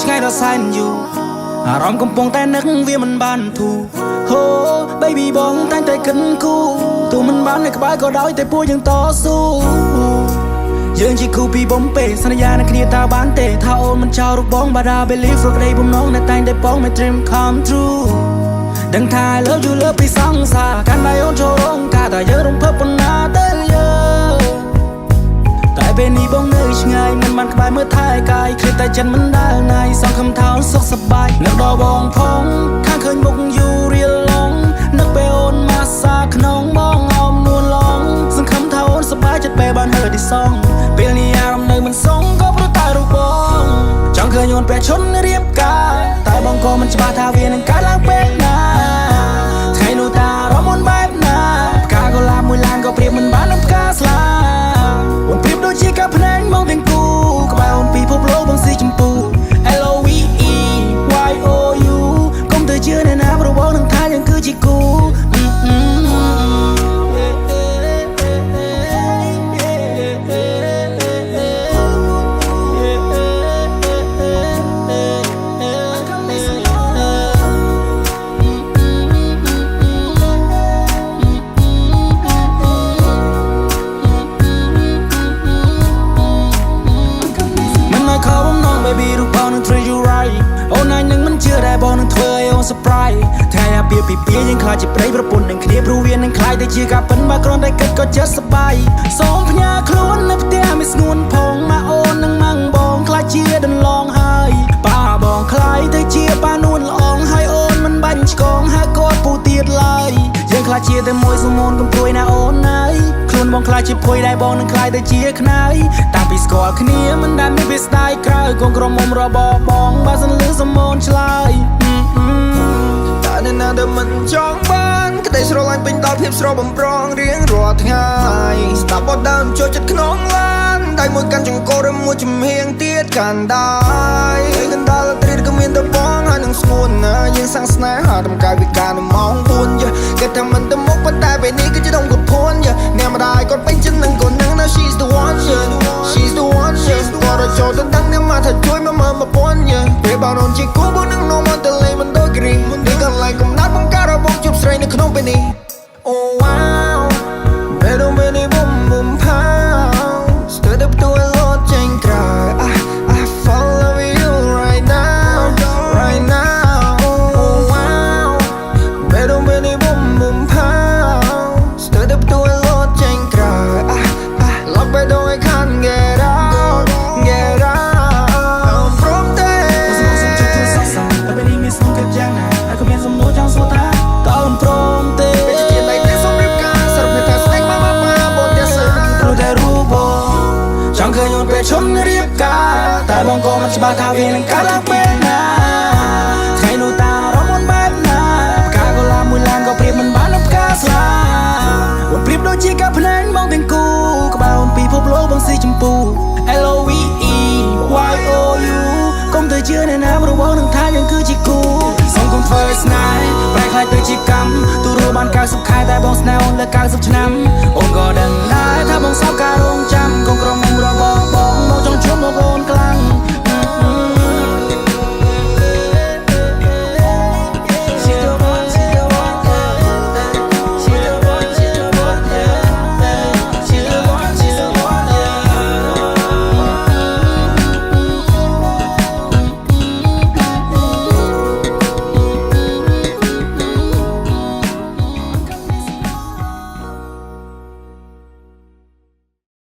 ឆ្ងាយដល់សែនយូរអារម្មណ៍កំពុងតែនឹកវាមិនបានធូរហូ baby បងតែងតែគិតគូរទោះមិនបាននៅក្បែរក៏ដោយតែពួកយើងតស៊ូយើងជាគូពីបំពេសន្យានឹងគ្នាតើបានទេថាអូនមិនចោលរូបបងបាដា believe រកក្តីបំណងនៅតែងតែបង my dream come true ដឹងថា I love you លើពីសង្សារកាន់ដៃអូនចូលរងការតែយើងរំភើបប៉ុណ្ណាទៅយើងតែពេលនេះបងនៅឆ្ងាយមិនបានក្បែរមើលថែកាយឃ្លាតតែចិត្តមិនដែលណាយសងខំថោសុខសប្បាយនៅដល់បងផងខាងឃើញមុខយូររៀលឡងនឹកពេលអូនមកសាក្នុងបងអោមនួនឡងសង្ឃឹមថាអូនសប្បាយចិត្តពេលបានហឺទីសងពេលនេះអារម្មណ៍នៅមិនសងក៏ព្រោះតែរូបបងចង់ឃើញអូនព្រះជន្មរៀបការតែបងក៏មិនច្បាស់ថាវានឹងកើតឡើងពេលណាថ្ងៃនោះតារមអូនបែបណាផ្កាកុលាបមួយឡានក៏ប្រៀបមិនបាននឹងផ្កាស្លាអូនប្រៀបដូចជាការភ្នែកមកទាំងគូក្បែរអូនពីភពលោកបងស៊ីចម្ពូ LOVE YOU កុំទៅជឿអ្នកណាព្រោះបងនឹងថាយើងគឺជាគូអូនឯងនឹងមិនជឿដែរបងនឹងធ្វើឲ្យអូន surprise ថ្ងៃអាពាហ៍ពិពាហ៍យើងខ្លាចជាប្តីប្រពន្ធនឹងគ្នាព្រោះវានឹងខ្លាចតែជាការពិនបើគ្រាន់តែគិតក៏ចិត្តសប្បាយសូមផ្ញើខ្លួននៅផ្ទះមិនស្ងួនផងមកអូននឹងម៉ាំងបងខ្លាចជាដន្លងហើយប៉ាបងខ្លាយទៅជាប៉ានួនល្អងហើយអូនមិនបាញ់ឆ្កងហើយគាត់ពូទៀតឡើយយើងខ្លាចជាតែមួយសមូនកុំព្រួយណាអូនអើយខ្លួនបងខ្លាចជាភួយដែរបងនឹងខ្លាចទៅជាខ្នើយតាំងពីស្គាល់គ្នាមិនដែលមានវាស្ដាយក្រៅកូនក្រមុំរបស់បងបើសិនលឺសមូនឆ្លើយតែអ្នកណាដែលមិនចង់បានក្តីស្រឡាញ់ពេញដល់ភាពស្រស់បំប្រងរៀងរាល់ថ្ងៃស្ដាប់បទដើមចូលចិត្តក្នុងឡានដៃមួយកាន់ចង្កូតឬមួយចំហៀងទៀតកាន់ដែរកណ្ដាលត្រីក៏មានតែបងហើយនឹងស្ងួនណាយើងសាំងស្នេហាតម្កាយវិការនៅម៉ោង4គេថាមិនទៅមុខប៉ុន្តែពេលនេះគឺជាដងកំភួនអ្នកម្ដាយគាត់ពេញចិត្តនឹងកូននឹង she's the one she's the one គាត់រចូលទៅដឹងអ្នកមកថាជួយមកមើលមកពន់ពេលបងអូនជាគូបងនឹងនាំមកទៅលេងមិនដូចគ្រីនេះកន្លែងកំណត់បង្ការរបស់ជប់ស្រីនៅក្នុងពេលនេះ Oh wow Pero me ni boom boom pow Stood up to a lot change cry I fall in love with you right now Oh wow Pero me ni boom boom pow Stood up to a lot change cry Lock by door I can't get out I'm from there តែពេលនេះមានសំខាន់យ៉ាងណាហើយក៏មានសំណួរចង់សួរថាតើអូនព្រមទេចង់ឃើញអូនពេលជុំរៀបការតែបងក៏មិនច្បាស់ថាវានឹងកើតឡើង